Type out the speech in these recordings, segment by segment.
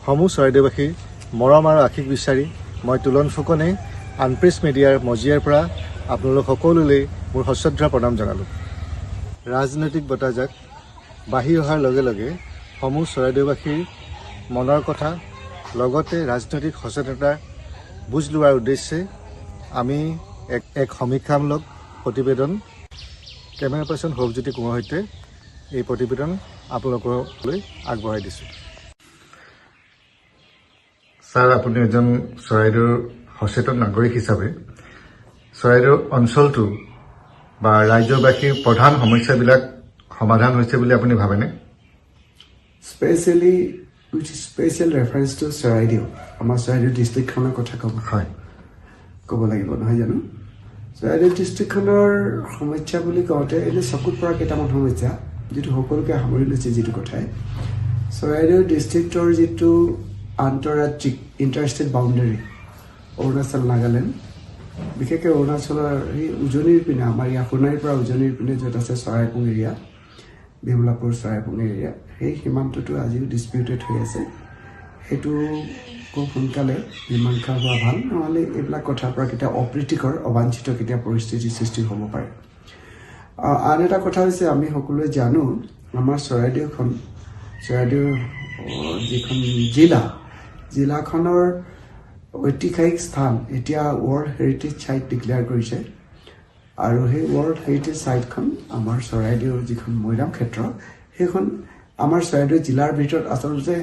সমূহ চৰাইদেউবাসীৰ মৰম আৰু আশীষ বিচাৰি মই তুলন ফুকনে আনপ্ৰেছ মিডিয়াৰ মজিয়াৰ পৰা আপোনালোক সকলোলৈ মোৰ সশ্ৰদ্ধা প্ৰণাম জনালোঁ। ৰাজনৈতিক বতাহজাক বাঢ়ি অহাৰ লগে লগে সমূহ চৰাইদেউবাসীৰ মনৰ কথা লগতে ৰাজনৈতিক সচেতনতাৰ বুজ লোৱাৰ উদ্দেশ্যে আমি এক সমীক্ষামূলক প্ৰতিবেদন কেমেৰা পাৰ্চন সৌৰজ্যোতি কোঁৱৰৰ সৈতে এই প্ৰতিবেদন আপোনালোকলৈ আগবঢ়াই দিছোঁ। ছাৰ, আপুনি এজন চৰাইদেউৰ সচেতন নাগৰিক হিচাপে চৰাইদেউ অঞ্চলটো বা ৰাজ্যবাসীৰ প্ৰধান সমস্যাবিলাক সমাধান হৈছে বুলি আপুনি ভাবেনে? Specially with special reference two Charaideo, আমাৰ চৰাইদেউ ডিষ্ট্ৰিক্টখনৰ কথা ক'ব লাগিব নহয় জানো? চৰাইদেউ ডিষ্ট্ৰিক্টখনৰ সমস্যা বুলি কওঁতে এনে চকুত পৰা কেইটামান সমস্যা যিটো সকলোকে সামৰি লৈছে, যিটো কথাই চৰাইদেউ ডিষ্ট্ৰিক্টৰ যিটো আন্তঃৰাজ্যিক ইণ্টাৰষ্টেট বাউণ্ডেৰী অৰুণাচল নাগালেণ্ড, বিশেষকৈ অৰুণাচলৰ এই উজনিৰ পিনে আমাৰ ইয়াৰ সোণাৰীৰ পৰা উজনিৰ পিনে য'ত আছে চৰাইপুং এৰিয়া, বিমলাপুৰ চৰাইপুং এৰিয়া, সেই সীমান্তটো আজিও ডিছপিউটেড হৈ আছে। সেইটো খুব সোনকালে মীমাংসা হোৱা ভাল, নহ'লে এইবিলাক কথাৰ পৰা কেতিয়া অপ্ৰীতিকৰ অবাঞ্ছিত কেতিয়া পৰিস্থিতিৰ সৃষ্টি হ'ব পাৰে। আন এটা কথা হৈছে, আমি সকলোৱে জানো আমাৰ চৰাইদেউ যিখন জিলাখনৰ ঐতিহাসিক স্থান এতিয়া ৱৰ্ল্ড হেৰিটেজ চাইট ডিক্লেয়াৰ কৰিছে, আৰু সেই ৱৰ্ল্ড হেৰিটেজ চাইটখন আমাৰ চৰাইদেউৰ যিখন মৈদাম ক্ষেত্ৰ, সেইখন আমাৰ চৰাইদেউ জিলাৰ ভিতৰত আচলতে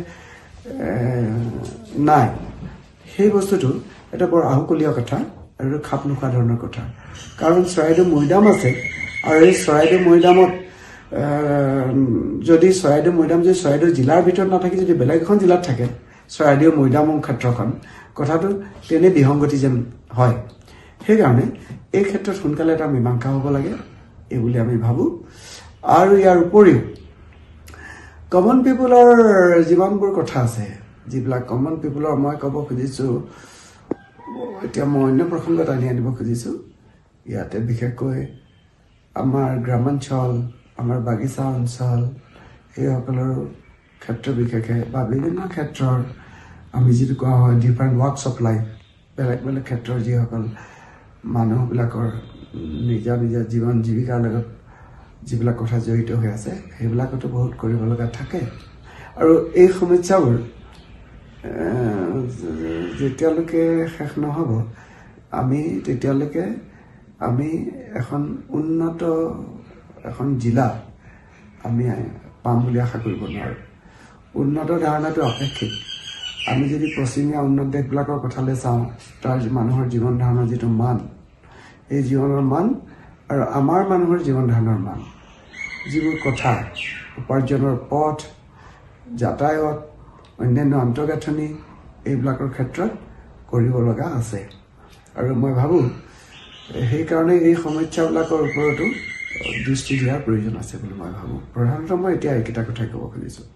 নাই। সেই বস্তুটো এটা বৰ আহুকলীয়া কথা আৰু খাপ নোখোৱা ধৰণৰ কথা, কাৰণ চৰাইদেউ মৈদাম আছে, আৰু এই চৰাইদেউ মৈদামত যদি চৰাইদেউ জিলাৰ ভিতৰত নাথাকি যদি বেলেগ এখন জিলাত থাকে চৰাইদেউ মৈদাম ক্ষেত্ৰখন, কথাটো তেনে বিসংগতি যেন হয়। সেইকাৰণে এই ক্ষেত্ৰত সোনকালে এটা মীমাংসা হ'ব লাগে এই বুলি আমি ভাবোঁ। আৰু ইয়াৰ উপৰিও কমন পিপুলৰ যিমানবোৰ কথা আছে, যিবিলাক কমন পিপুলৰ মই ক'ব খুজিছোঁ, এতিয়া মই অন্য প্ৰসংগত আনিব খুজিছোঁ। ইয়াতে বিশেষকৈ আমাৰ গ্ৰামাঞ্চল, আমাৰ বাগিচা অঞ্চল, সেইসকলৰ ক্ষেত্ৰ বিশেষে বা বিভিন্ন ক্ষেত্ৰৰ আমি যিটো কোৱা হয় ডিফাৰেণ্ট ৱাৰ্কছ অফ লাইফ, বেলেগ বেলেগ ক্ষেত্ৰৰ যিসকল মানুহবিলাকৰ নিজা জীৱন জীৱিকাৰ লগত যিবিলাক কথা জড়িত হৈ আছে, সেইবিলাকতো বহুত কৰিব লগা থাকে। আৰু এই সমস্যাবোৰ যেতিয়ালৈকে শেষ নহ'ব, তেতিয়ালৈকে আমি এখন উন্নত এখন জিলা আমি পাম বুলি আশা কৰিব নোৱাৰোঁ। উন্নত ধাৰণাটো আপেক্ষিক। আমি যদি পশ্চিমীয়া উন্নত দেশবিলাকৰ কথালৈ চাওঁ, তাৰ মানুহৰ জীৱন ধাৰণৰ যিটো মান, এই জীৱনৰ মান আৰু আমাৰ মানুহৰ জীৱন ধাৰণৰ মান, যিবোৰ কথা উপাৰ্জনৰ পথ, যাতায়ত, অন্যান্য আন্তঃগাঁথনি, এইবিলাকৰ ক্ষেত্ৰত কৰিব লগা আছে। আৰু মই ভাবোঁ সেইকাৰণে এই সমস্যাবিলাকৰ ওপৰতো দৃষ্টি দিয়াৰ প্ৰয়োজন আছে বুলি মই ভাবোঁ। প্ৰধানতঃ মই এতিয়া এইকেইটা কথাই ক'ব খুজিছোঁ।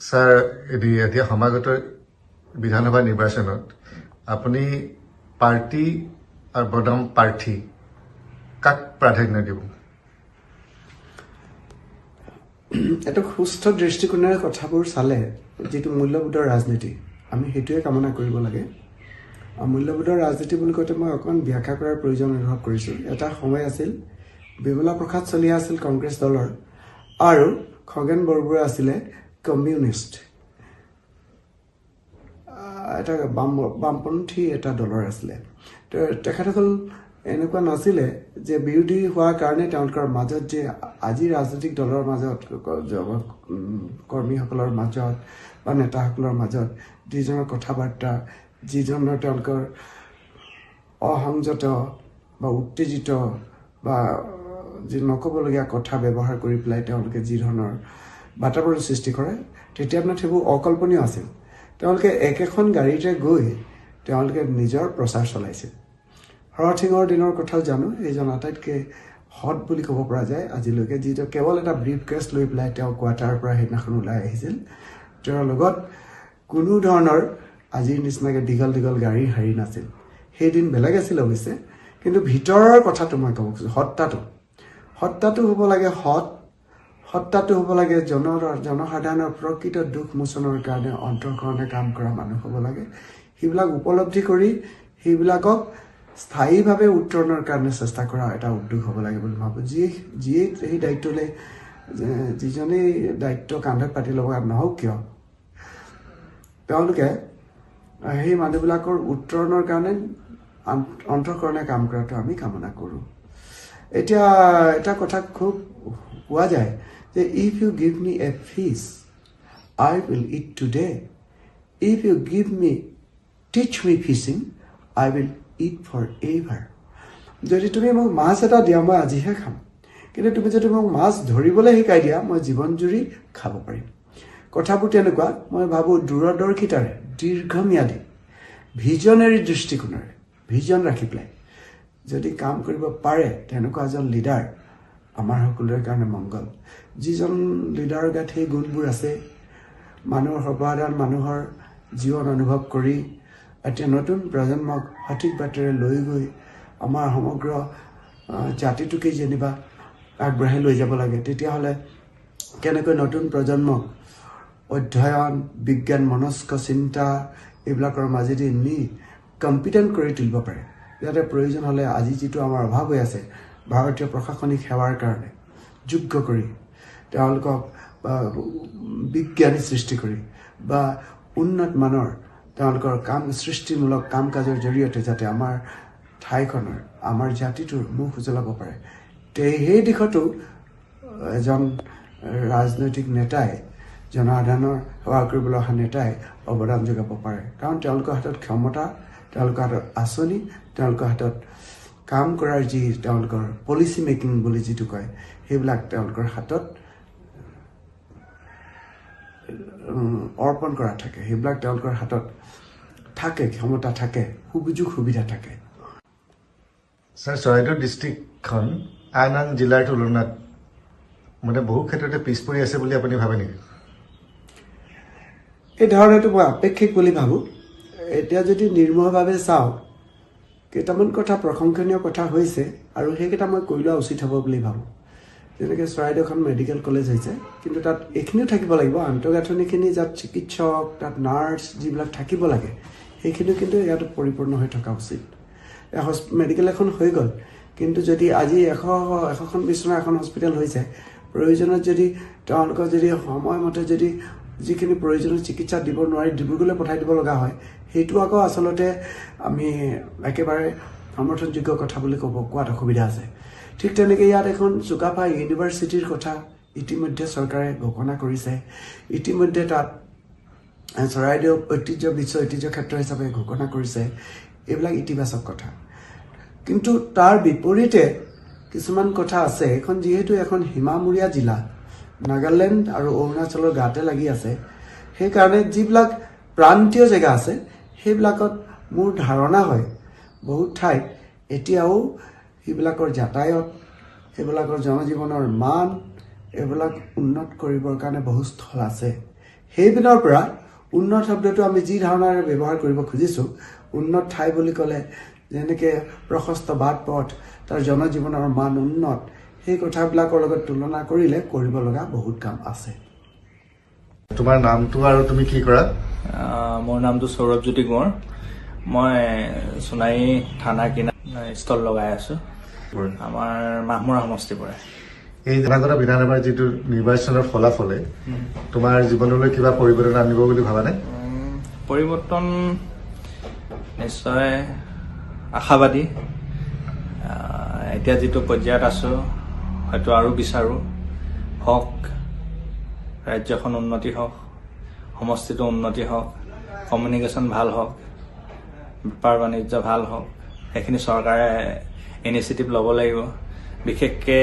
ছাৰ, এতিয়া সমাগত বিধানসভা নিৰ্বাচনত আপুনি পাৰ্টি আৰু বনাম প্ৰাৰ্থী কাক প্ৰাধান্য দিব? এটা সুস্থ দৃষ্টিকোণেৰে কথাবোৰ চালে যিটো মূল্যবোধৰ ৰাজনীতি, আমি সেইটোৱে কামনা কৰিব লাগে। মূল্যবোধৰ ৰাজনীতি বুলি কওঁতে মই অকণমান ব্যাখ্যা কৰাৰ প্ৰয়োজন অনুভৱ কৰিছোঁ। এটা সময় আছিল, বিমলা প্ৰসাদ চলিহা আছিল কংগ্ৰেছ দলৰ, আৰু খগেন বৰবৰুৱা আছিলে কমিউনিষ্ট, এটা বামপন্থী এটা দলৰ আছিলে। তেখেতসকল এনেকুৱা নাছিলে যে বিৰোধী হোৱাৰ কাৰণে তেওঁলোকৰ মাজত যে আজি ৰাজনৈতিক দলৰ মাজত, কৰ্মীসকলৰ মাজত বা নেতাসকলৰ মাজত যিজনৰ কথা বাৰ্তা, যিজনৰ তেওঁলোকৰ অসংযত বা উত্তেজিত বা যি নক'বলগীয়া কথা ব্যৱহাৰ কৰি পেলাই তেওঁলোকে যি ধৰণৰ বাতাবৰণ সৃষ্টি কৰে, তেতিয়া মানে সেইবোৰ অকল্পনীয় আছিল। তেওঁলোকে একেখন গাড়ীতে গৈ তেওঁলোকে নিজৰ প্ৰচাৰ চলাইছিল। হৰত সিঙৰ দিনৰ কথাও জানো, এইজন আটাইতকৈ হট বুলি ক'ব পৰা যায় আজিলৈকে, যিটো কেৱল এটা ব্ৰিফ কেছ লৈ পেলাই তেওঁ কোৱাৰ্টাৰৰ পৰা সেইদিনাখন ওলাই আহিছিল। তেওঁৰ লগত কোনো ধৰণৰ আজিৰ নিচিনাকৈ দীঘল দীঘল গাড়ীৰ হেৰি নাছিল। সেইদিন বেলেগ আছিল অৱশ্যে, কিন্তু ভিতৰৰ কথাটো মই ক'ব খুজিছোঁ, সত্তাটো হ'ব লাগে সত্তাটো হ'ব লাগে জনসাধাৰণৰ প্ৰকৃত দুখ মোচনৰ কাৰণে অন্তৰকৰণে কাম কৰা মানুহ হ'ব লাগে সেইবিলাক উপলব্ধি কৰি সেইবিলাকক স্থায়ীভাৱে উত্তৰণৰ কাৰণে চেষ্টা কৰা এটা উদ্যোগ হ'ব লাগে বুলি ভাবোঁ যিয়ে সেই দায়িত্বলৈ যিজনেই দায়িত্ব কান্ধত পাতি ল'ব নহওক কিয় তেওঁলোকে সেই মানুহবিলাকৰ উত্তৰণৰ কাৰণে অন্তৰকৰণে কাম কৰাটো আমি কামনা কৰোঁ এতিয়া এটা কথা খুব কোৱা যায় যে if you give me a fish I will eat today if you give me teach me fishing I will eat for ever যদি তুমি মোক মাছ এটা দিয়া মই আজিহে খাম কিন্তু তুমি যদি মোক মাছ ধৰিবলৈ শিকাই দিয়া মই জীৱন জুৰি খাব পাৰিম কথাবোৰ তেনেকুৱা মই ভাবোঁ দূৰদৰ্শিতাৰে দীৰ্ঘম্যাদী ভিজনেৰী দৃষ্টিকোণেৰে ভিজন ৰাখি পেলাই যদি কাম কৰিব পাৰে তেনেকুৱা এজন লিডাৰ আমাৰ সকলোৰে কাৰণে মংগল যিজন লিডাৰৰ গাত সেই গুণবোৰ আছে মানুহৰ সৰ্বসাধাৰণ মানুহৰ জীৱন অনুভৱ কৰি এতিয়া নতুন প্ৰজন্মক সঠিক বাটেৰে লৈ গৈ আমাৰ সমগ্ৰ জাতিটোকে যেনিবা আগবঢ়াই লৈ যাব লাগে তেতিয়াহ'লে কেনেকৈ নতুন প্ৰজন্মক অধ্যয়ন বিজ্ঞান মনস্ক চিন্তা এইবিলাকৰ মাজেদি নি কম্পিটেণ্ট কৰি তুলিব পাৰে যাতে প্ৰয়োজন হ'লে আজি যিটো আমাৰ অভাৱ হৈ আছে ভাৰতীয় প্ৰশাসনিক সেৱাৰ কাৰণে যোগ্য কৰি তেওঁলোকক বিজ্ঞানী সৃষ্টি কৰি বা উন্নত মানৰ তেওঁলোকৰ সৃষ্টিমূলক কাম কাজৰ জৰিয়তে যাতে আমাৰ ঠাইখনৰ আমাৰ জাতিটোৰ মুখ উজ্বলাব পাৰে সেই দিশতো এজন ৰাজনৈতিক নেতাই জনসাধাৰণৰ সেৱা কৰিবলৈ অহা নেতাই অৱদান যোগাব পাৰে কাৰণ তেওঁলোকৰ হাতত ক্ষমতা তেওঁলোকৰ হাতত আঁচনি তেওঁলোকৰ হাতত কাম কৰাৰ যি তেওঁলোকৰ পলিচি মেকিং বুলি যিটো কয় সেইবিলাক তেওঁলোকৰ হাতত অৰ্পণ কৰা থাকে সেইবিলাক তেওঁলোকৰ হাতত থাকে ক্ষমতা থাকে সুযোগ সুবিধা থাকে ছাৰ চৰাইদেউ ডিষ্ট্ৰিক্টখন আন আন জিলাৰ তুলনাত মানে বহু ক্ষেত্ৰতে পিছ পৰি আছে বুলি আপুনি ভাবে নেকি এই ধাৰণাটো মই আপেক্ষিক বুলি ভাবোঁ এতিয়া যদি নিৰ্মলভাৱে চাওঁ কেইটামান কথা প্ৰশংসনীয় কথা হৈছে আৰু সেইকেইটা মই কৈ লোৱা উচিত হ'ব বুলি ভাবোঁ যেনেকৈ চৰাইদেউখন মেডিকেল কলেজ হৈছে কিন্তু তাত এইখিনিও থাকিব লাগিব আন্তঃগাঁথনিখিনি যাত চিকিৎসক তাত নাৰ্ছ যিবিলাক থাকিব লাগে সেইখিনিও কিন্তু ইয়াত পৰিপূৰ্ণ হৈ থকা উচিত মেডিকেল এখন হৈ গ'ল কিন্তু যদি আজি এশখন বিচনা এখন হস্পিটেল হৈছে প্ৰয়োজনত যদি তেওঁলোকৰ যদি সময়মতে যদি যিখিনি প্ৰয়োজনীয় চিকিৎসা দিব নোৱাৰি ডিব্ৰুগড়লৈ পঠাই দিব লগা হয় সেইটো আকৌ আচলতে আমি একেবাৰে সমৰ্থনযোগ্য কথা বুলি কোৱাত অসুবিধা আছে ঠিক তেনেকৈ ইয়াত এখন চুকাফা ইউনিভাৰ্চিটিৰ কথা ইতিমধ্যে চৰকাৰে ঘোষণা কৰিছে ইতিমধ্যে তাত চৰাইদেউ বিশ্ব ঐতিহ্য ক্ষেত্ৰ হিচাপে ঘোষণা কৰিছে এইবিলাক ইতিবাচক কথা কিন্তু তাৰ বিপৰীতে কিছুমান কথা আছে এখন যিহেতু এখন সীমামূৰীয়া জিলা নাগালেণ্ড আৰু অৰুণাচলৰ গাতে লাগি আছে সেইকাৰণে যিবিলাক প্ৰান্তীয় জেগা আছে সেইবিলাকত মোৰ ধাৰণা হয় বহুত ঠাইত এতিয়াও সেইবিলাকৰ যাতায়ত সেইবিলাকৰ জনজীৱনৰ মান এইবিলাক উন্নত কৰিবৰ কাৰণে বহু স্থল আছে সেইপিনৰ পৰা উন্নত শব্দটো আমি যি ধাৰণাৰে ব্যৱহাৰ কৰিব খুজিছোঁ উন্নত ঠাই বুলি ক'লে যেনেকৈ প্ৰশস্ত বাট পথ তাৰ জনজীৱনৰ মান উন্নত সেই কথাবিলাকৰ লগত তুলনা কৰিলে কৰিব লগা বহুত কাম আছে তোমাৰ নামটো আৰু তুমি কি কৰা মোৰ নামটো সৌৰভজ্যোতি কোঁৱৰ মই সোণাৰী থানা কিনা ষ্টল লগাই আছোঁ আমাৰ মাহমৰা সমষ্টিৰ পৰা এই জনাগত বিধানসভাৰ যিটো নিৰ্বাচনৰ ফলাফলে তোমাৰ জীৱনলৈ কিবা পৰিৱৰ্তন আনিব বুলি ভাবানে পৰিৱৰ্তন নিশ্চয় আশাবাদী এতিয়া যিটো পৰ্যায়ত আছোঁ হয়তো আৰু বিচাৰোঁ হওক ৰাজ্যখন উন্নতি হওক সমষ্টিটো উন্নতি হওক কমিউনিকেশ্যন ভাল হওক বেপাৰ বাণিজ্য ভাল হওক সেইখিনি চৰকাৰে ইনিচিয়েটিভ ল'ব লাগিব বিশেষকৈ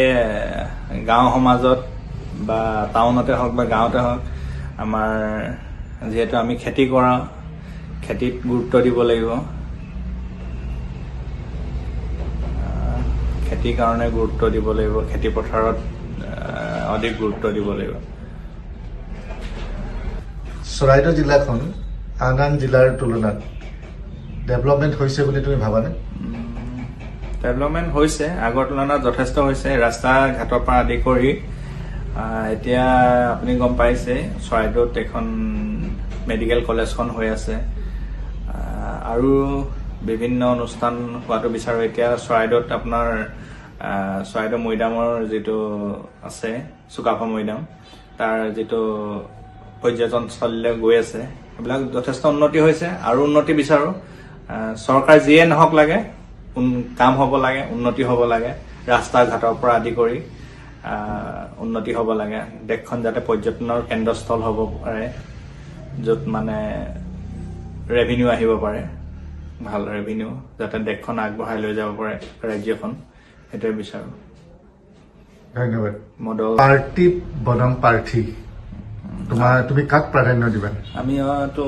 গাঁও সমাজত বা টাউনতে হওক বা গাঁৱতে হওক আমাৰ যিহেতু আমি খেতি কৰা খেতিত গুৰুত্ব দিব লাগিব খেতিৰ কাৰণে গুৰুত্ব দিব লাগিব খেতি পথাৰত অধিক গুৰুত্ব দিব লাগিব চৰাইদেউ জিলাখন আন আন জিলাৰ তুলনাত ডেভেলপমেণ্ট হৈছে বুলি তুমি ভাবানে ডেভেলপমেণ্ট হৈছে আগৰ তুলনাত যথেষ্ট হৈছে ৰাস্তা ঘাটৰ পৰা আদি কৰি এতিয়া আপুনি গম পাইছে চৰাইদেউত এখন মেডিকেল কলেজখন হৈ আছে আৰু বিভিন্ন অনুষ্ঠান হোৱাটো বিচাৰোঁ। এতিয়া চৰাইদেউত আপোনাৰ চৰাইদেউ মৈদামৰ যিটো আছে চুকাফা মৈদাম, তাৰ যিটো পৰ্যটনস্থলীলৈ গৈ আছে, সেইবিলাক যথেষ্ট উন্নতি হৈছে আৰু উন্নতি বিচাৰোঁ। চৰকাৰ যিয়ে নহওক লাগে, কাম হ'ব লাগে, উন্নতি হ'ব লাগে, ৰাস্তা ঘাটৰ পৰা আদি কৰি উন্নতি হ'ব লাগে। দেশখন যাতে পৰ্যটনৰ কেন্দ্ৰস্থল হ'ব পাৰে, য'ত মানে ৰেভিনিউ আহিব পাৰে, ভাল ৰেভিনিউ, যাতে দেশখন আগবঢ়াই লৈ যাব পাৰে ৰাজ্যখন, সেইটোৱে বিচাৰোঁ। ধন্যবাদ। মডেল পাৰ্টি বনাম প্ৰাৰ্থী, তুমি কাক প্ৰাধান্য দিবা? আমি হয়তো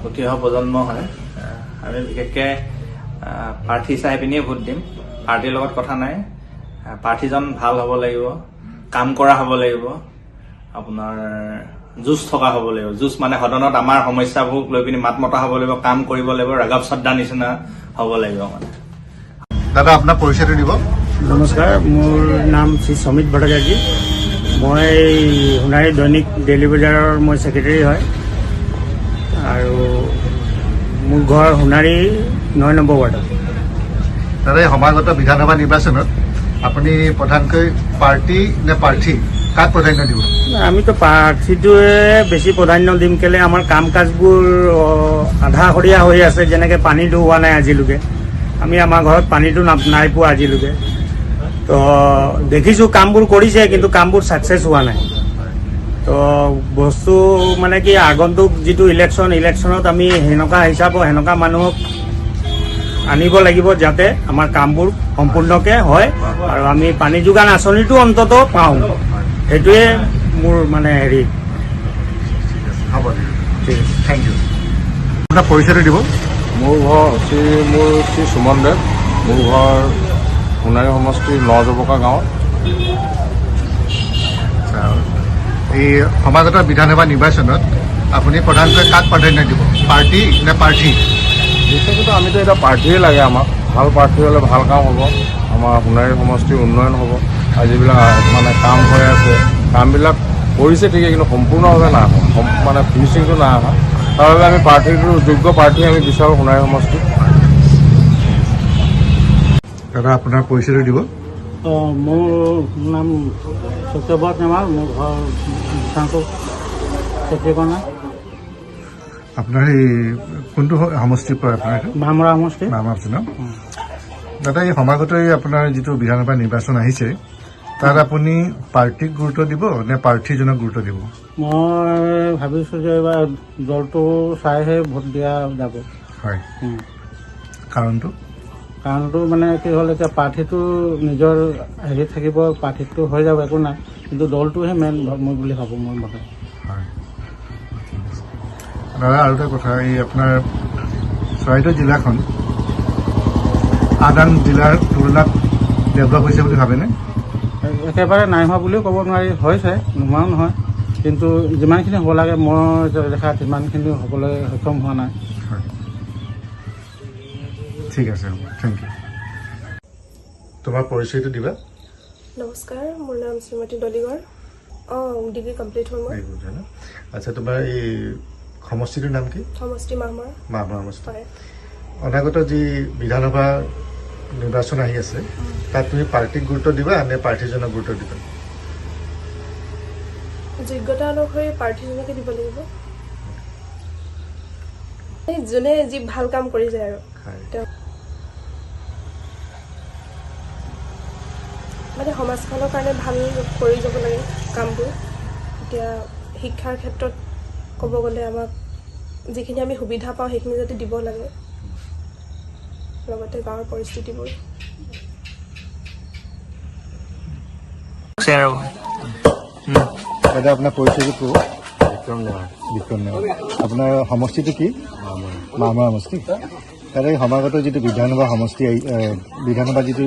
উঠি অহা প্ৰজন্ম হয়, আমি বিশেষকৈ প্ৰাৰ্থী চাই পিনিয়ে ভোট দিম। পাৰ্টীৰ লগত কথা নাই, প্ৰাৰ্থীজন ভাল হ'ব লাগিব, কাম কৰা হ'ব লাগিব, আপোনাৰ যুঁজ থকা হ'ব লাগিব। যুঁজ মানে সদনত আমাৰ সমস্যাবোৰ লৈ পিনি মাত মতা হ'ব লাগিব, কাম কৰিব লাগিব, ৰাঘৱ চদ্দাৰ নিচিনা হ'ব লাগিব। মানে দাদা আপোনাৰ পৰিচয়টো দিব। নমস্কাৰ, মোৰ নাম শ্ৰী সমিত ভট্টাচাৰ্যী। মই সোণাৰী দৈনিক ডেইলী বজাৰৰ মই ছেক্ৰেটাৰী হয় আৰু মোৰ ঘৰ সোণাৰী 9 নম্বৰ ৱাৰ্ডত। দাদা, এই সমাগত বিধানসভা নিৰ্বাচনত আপুনি প্ৰধানকৈ পাৰ্টি নে প্ৰাৰ্থী, কাক প্ৰাধান্য দিব? আমিতো প্ৰাৰ্থীটোৱে বেছি প্ৰাধান্য দিম, কেলে আমাৰ কাম কাজবোৰ আধাষৰীয়া হৈ আছে। যেনেকৈ পানীটো হোৱা নাই আজিলৈকে, আমি আমাৰ ঘৰত পানীটো নাই পোৱা আজিলৈকে। তো দেখিছোঁ কামবোৰ কৰিছে, কিন্তু কামবোৰ ছাকচেছ হোৱা নাই। তো বস্তু মানে কি, আগন্তুক যিটো ইলেকশ্যনত আমি সেনেকুৱা মানুহক আনিব লাগিব, যাতে আমাৰ কামবোৰ সম্পূৰ্ণকৈ হয় আৰু আমি পানী যোগান আঁচনিটো অন্তত পাওঁ। সেইটোৱে মোৰ মানে হেৰি। হ'ব, ঠিক আছে, থেংক ইউ। আপোনাৰ পৰিচয়টো দিব। মোৰ শ্ৰী সুমন দেৱ। মোৰ ঘৰ সোণাৰী সমষ্টিৰ নজবকা গাঁৱত। এই সমাগত বিধানসভা নিৰ্বাচনত আপুনি প্ৰধানকৈ কাক প্ৰাধান্য দিব, পাৰ্টি নে প্ৰাৰ্থী? বিশেষকৈ আমিতো এতিয়া প্ৰাৰ্থীয়ে লাগে আমাক। ভাল প্ৰাৰ্থী হ'লে ভাল কাম হ'ব, আমাৰ সোণাৰী সমষ্টিৰ উন্নয়ন হ'ব। আৰু যিবিলাক মানে কাম হৈ আছে, কামবিলাক কৰিছে ঠিকেই, কিন্তু সম্পূৰ্ণভাৱে নাই হোৱা, মানে ফিনিচিংটো নাই অহা। তাৰ বাবে আমি যোগ্য প্ৰাৰ্থী আমি বিচাৰোঁ সোণাৰী সমষ্টিত। দাদা, আপোনাৰ পৰিচয়টো দিব। মোৰ নাম সত্যব্ৰত নেমাল, মোৰ ঘৰ খেতিকনা আপোনাৰ এই কোনটো সমষ্টিৰ পৰা আপোনাৰ এইটো? মামৰা সমষ্টি। মামৰা আছে ন? দাদা, এই সমাগত আপোনাৰ যিটো বিধানসভা নিৰ্বাচন আহিছে, তাত আপুনি পাৰ্টীক গুৰুত্ব দিব নে প্ৰাৰ্থীজনক গুৰুত্ব দিব? মই ভাবিছোঁ যে এইবাৰ দলটো চাইহে ভোট দিয়া যাব। হয়, কাৰণটো মানে কি হ'ল, এতিয়া প্ৰাৰ্থীটো নিজৰ হেৰি থাকিব, প্ৰাৰ্থীটো হৈ যাব, একো নাই, কিন্তু দলটোহে মেইন মই বুলি ভাবোঁ, মোৰ মতে। হয়, দাদা, আৰু এটা কথা, এই আপোনাৰ চৰাইদেউ জিলাখন আন জিলাৰ তুলনাত ডেভেলপ হৈছে বুলি ভাবেনে? একেবাৰে নাই হোৱা বুলিও ক'ব নোৱাৰি, হৈছে, নোহোৱাও নহয়, কিন্তু যিমানখিনি হ'ব লাগে মই দেখাত সিমানখিনি হ'বলৈ সক্ষম হোৱা নাই। হয়, ঠিক আছে, থেংক ইউ। তোমাৰ পৰিচয়টো দিবা। নমস্কাৰ, মোৰ নাম শ্ৰীমতী দলিগড়। ডিগ্ৰী কমপ্লিট হ'ল মোৰ। আচ্ছা, তোমাৰ এই সমষ্টিটোৰ নাম কি? সমষ্টি মাহমৰা। মাহমৰা সমষ্টি। হয়। অনাগত যি বিধানসভা নিৰ্বাচন আহি আছে, তাত তুমি পাৰ্টীক গুৰুত্ব দিবা নে প্ৰাৰ্থীজনক গুৰুত্ব দিবা? যোগ্যতা অনুসৰি প্ৰাৰ্থীজনকে দিব লাগিব, যোনে যি ভাল কাম কৰি যায় আৰু মানে সমাজখনৰ কাৰণে ভাল কৰি যাব লাগে কামবোৰ। এতিয়া শিক্ষাৰ ক্ষেত্ৰত ক'ব গ'লে আমাক যিখিনি আমি সুবিধা পাওঁ সেইখিনি যাতে দিব লাগে, লগতে গাঁৱৰ পৰিস্থিতিবোৰ। দাদা, আপোনাৰ পৰিচয়টো ক'ব। বিক্ৰম নেওগ। আপোনাৰ সমষ্টিটো কি? মাহমৰা সমষ্টি। দাদা, এই সমাগত যিটো বিধানসভা যিটো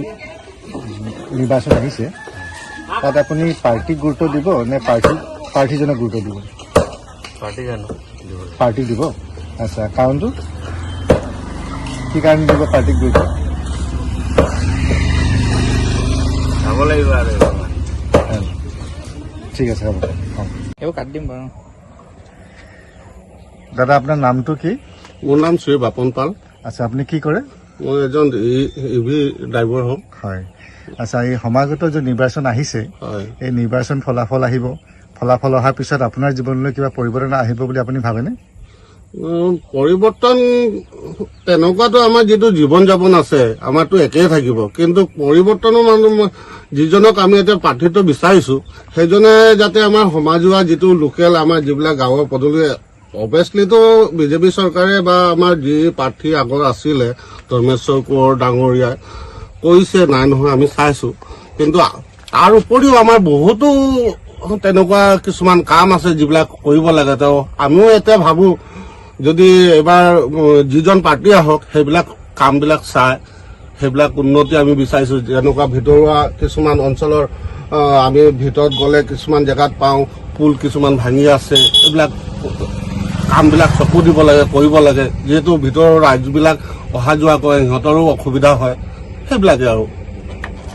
নিৰ্বাচন আহিছে, তাত আপুনি পাৰ্টীক গুৰুত্ব দিব নে প্ৰাৰ্থীজনক গুৰুত্ব দিব? পাৰ্টীক দিব। আচ্ছা, কাৰণটো কি কাৰণে দিব পাৰ্টীক গুৰুত্ব? যাব লাগিব আৰু ঠিক আছে হ'ব। এইবোৰ কাটি দিম বাৰু। দাদা আপোনাৰ নামটো কি? মোৰ নাম শ্ৰী বাপন পাল। আচ্ছা, আপুনি কি কৰে? মই এজন ইভি ড্ৰাইভাৰ হ'ম। হয়। আচ্ছা, এই সমাগত যে নিৰ্বাচন আহিছে, হয়, এই নিৰ্বাচন ফলাফল আহিব, ফলাফল অহাৰ পিছত আপোনাৰ জীৱনলৈ কিবা পৰিৱৰ্তন আহিব বুলি আপুনি ভাবেনে? পৰিৱৰ্তন তেনেকুৱাতো আমাৰ যিটো জীৱন যাপন আছে আমাৰতো একেই থাকিব, কিন্তু পৰিৱৰ্তনো মানুহ যিজনক আমি এতিয়া প্ৰাৰ্থীত্ব বিচাৰিছো সেইজনে যাতে আমাৰ সমাজোৱা যিটো লোকেল আমাৰ যিবিলাক গাঁৱৰ পদূলি, অভিয়াছলিতো বিজেপি চৰকাৰে বা আমাৰ যি প্ৰাৰ্থী আগৰ আছিলে ধৰ্মেশ্বৰ কোঁৱৰ ডাঙৰীয়াই কৰিছে, নাই নহয় আমি চাইছো, কিন্তু তাৰ উপৰিও আমাৰ বহুতো তেনেকুৱা কিছুমান কাম আছে যিবিলাক কৰিব লাগে। তেওঁ আমিও এতিয়া ভাবো যদি এবাৰ যিজন পাৰ্টি আহক সেইবিলাক কামবিলাক চাই সেইবিলাক উন্নতি আমি বিচাৰিছো। যেনেকুৱা ভিতৰুৱা কিছুমান অঞ্চলৰ আমি ভিতৰত গ'লে কিছুমান জেগাত পাওঁ পুল কিছুমান ভাঙি আছে, এইবিলাক কামবিলাক চকু দিব লাগে, কৰিব লাগে। যিহেতু ভিতৰৰ ৰাইজবিলাক অহা যোৱা কৰে, সিহঁতৰো অসুবিধা হয়, সেইবিলাকে আৰু।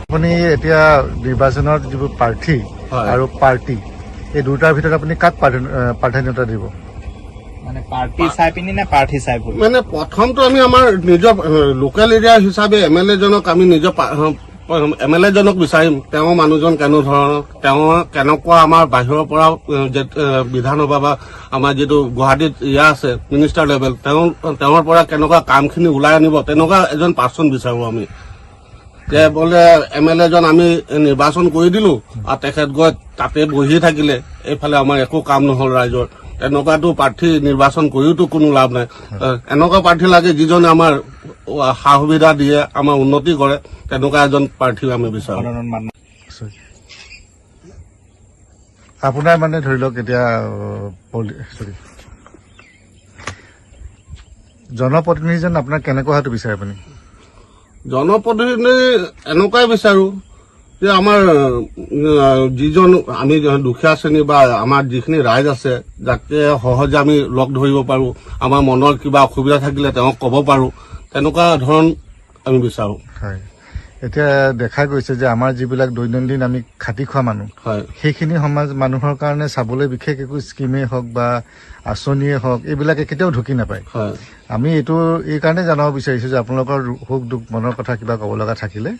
আপুনি এতিয়া নিৰ্বাচনত যিবোৰ প্ৰাৰ্থী হয়। আৰু পাৰ্টি, এই দুটাৰ ভিতৰত আপুনি কাক প্ৰাধান্যতা দিব? মানে পাৰ্টি চাই পিনি নে প্ৰাৰ্থী চাই বুলি? মানে প্ৰথমটো আমি আমাৰ নিজৰ লোকেল এৰিয়া হিচাপে MLA জনক আমি নিজৰ MLA জনক বিচাৰিম। তেওঁ মানুহজন কেনেধৰণৰ, তেওঁ কেনেকুৱা আমাৰ বাহিৰৰ পৰা বিধানসভা বা আমাৰ যিটো গুৱাহাটীত আছে মিনিষ্টাৰ লেভেল, তেওঁৰ পৰা কেনেকুৱা কামখিনি ওলাই আনিব, তেনেকুৱা এজন পাৰ্চন বিচাৰোঁ আমি। যে বোলে MLA জন আমি নিৰ্বাচন কৰি দিলো আৰু তেখেত গৈ তাতে বহি থাকিলে, এইফালে আমাৰ একো কাম নহল ৰাইজৰ, এনেকুৱাতো প্ৰাৰ্থী নিৰ্বাচন কৰিওতো কোনো লাভ নাই। এনেকুৱা প্ৰাৰ্থী লাগে যিজনে আমাৰ সা সুবিধা দিয়ে, আমাৰ উন্নতি কৰে, তেনেকুৱা এজন প্ৰাৰ্থী আমি বিচাৰোঁ। আপোনাৰ মানে ধৰি লওক এতিয়া জনপ্ৰতিনিধিজন আপোনাৰ কেনেকুৱা হোৱাটো বিচাৰে আপুনি? জনপ্ৰতিনিধি এনেকুৱাই বিচাৰো যে আমাৰ যিজন আমি দুখীয়া শ্ৰেণী বা আমাৰ যিখিনি ৰাইজ আছে যাতে সহজে আমি লগ ধৰিব পাৰো, আমাৰ মনৰ কিবা অসুবিধা থাকিলে তেওঁক ক'ব পাৰো, তেনেকুৱা ধৰণ আমি বিচাৰো। হয়, এতিয়া দেখা গৈছে যে আমাৰ যিবিলাক দৈনন্দিন আমি খাটি খোৱা মানুহ, হয়, সেইখিনি সমাজ মানুহৰ কাৰণে চাবলৈ বিশেষ একো স্কিমেই হওক বা আঁচনিয়ে হওক এইবিলাকে কেতিয়াও ঢুকি নাপায়। হয়, আমি এইটো এই কাৰণে জানিব বিচাৰিছো যে আপোনালোকৰ সুখ দুখ মনৰ কথা কিবা ক'ব লগা থাকিলে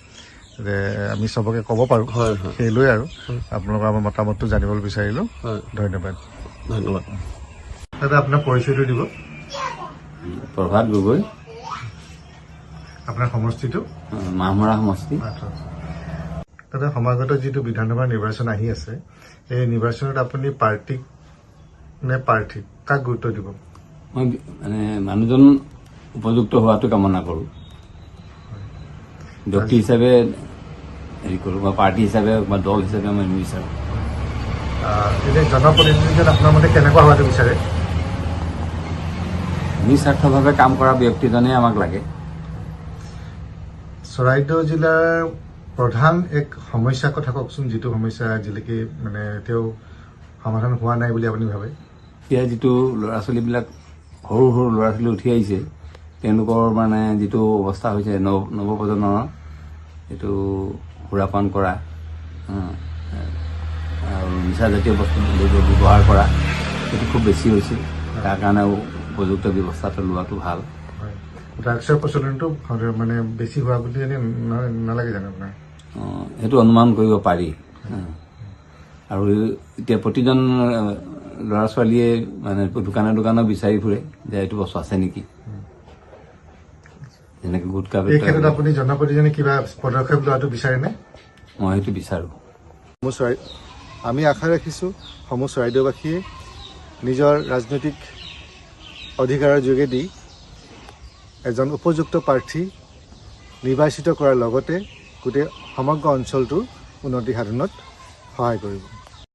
যে আমি চবকে ক'ব পাৰো, হয়, সেই লৈ আৰু আপোনালোকৰ আমাৰ মতামতটো জানিবলৈ বিচাৰিলো। হয়, ধন্যবাদ। ধন্যবাদ। দাদা আপোনাৰ পৰিচয়টো দিব। প্ৰভাত গগৈ, আপোনাৰ সমষ্টিটো? মাহমৰা সমষ্টি। দাদা, সমাগত যিটো বিধানসভা নিৰ্বাচন আহি আছে, এই নিৰ্বাচনত আপুনি পাৰ্টিক নে প্ৰাৰ্থীক কাক গুৰুত্ব দিব? মই মানে মানুহজন উপযুক্ত হোৱাটো কামনা কৰোঁ। ব্যক্তি হিচাপে হেৰি কৰোঁ বা পাৰ্টি হিচাপে বা দল হিচাপে মই নিবিচাৰোঁ। এতিয়া জনপ্ৰতিনিধিজন আপোনাৰ মতে কেনেকুৱা হোৱাটো বিচাৰে? নিস্বাৰ্থভাৱে কাম কৰা ব্যক্তিজনেই আমাক লাগে। চৰাইদেউ জিলাৰ প্ৰধান এক সমস্যাৰ কথা কওকচোন, যিটো সমস্যা আজিলৈকে মানে এতিয়াও সমাধান হোৱা নাই বুলি আপুনি ভাবে? এতিয়া যিটো ল'ৰা ছোৱালীবিলাক সৰু সৰু ল'ৰা ছোৱালী উঠি আহিছে, তেওঁলোকৰ মানে যিটো অৱস্থা হৈছে নৱপ্ৰজন্মৰ, এইটো সুৰাপান কৰা আৰু নিচাজাতীয় বস্তু ব্যৱহাৰ কৰা, সেইটো খুব বেছি হৈছে। তাৰ কাৰণেও উপযুক্ত ব্যৱস্থাটো লোৱাটো ভাল। ড্ৰাগছৰ প্ৰচলনটো মানে বেছি হোৱা বুলি নালাগে জানো আপোনাৰ? সেইটো অনুমান কৰিব পাৰি। আৰু এতিয়া প্ৰতিজন ল'ৰা ছোৱালীয়ে মানে দোকানে দোকানে বিচাৰি ফুৰে যে এইটো বস্তু আছে নেকি, যেনেকৈ গুটকা। এই ক্ষেত্ৰত আপুনি জনপ্ৰতিনিধিজনে কিবা পদক্ষেপ লোৱাটো বিচাৰেনে? মই সেইটো বিচাৰোঁ। আমি আশা ৰাখিছোঁ সমূহ চৰাইদেউবাসীয়ে নিজৰ ৰাজনৈতিক অধিকাৰৰ যোগেদি এজন উপযুক্ত প্ৰাৰ্থী নিৰ্বাচিত কৰাৰ লগতে গোটেই সমগ্ৰ অঞ্চলটোৰ উন্নতি সাধনত সহায় কৰিব।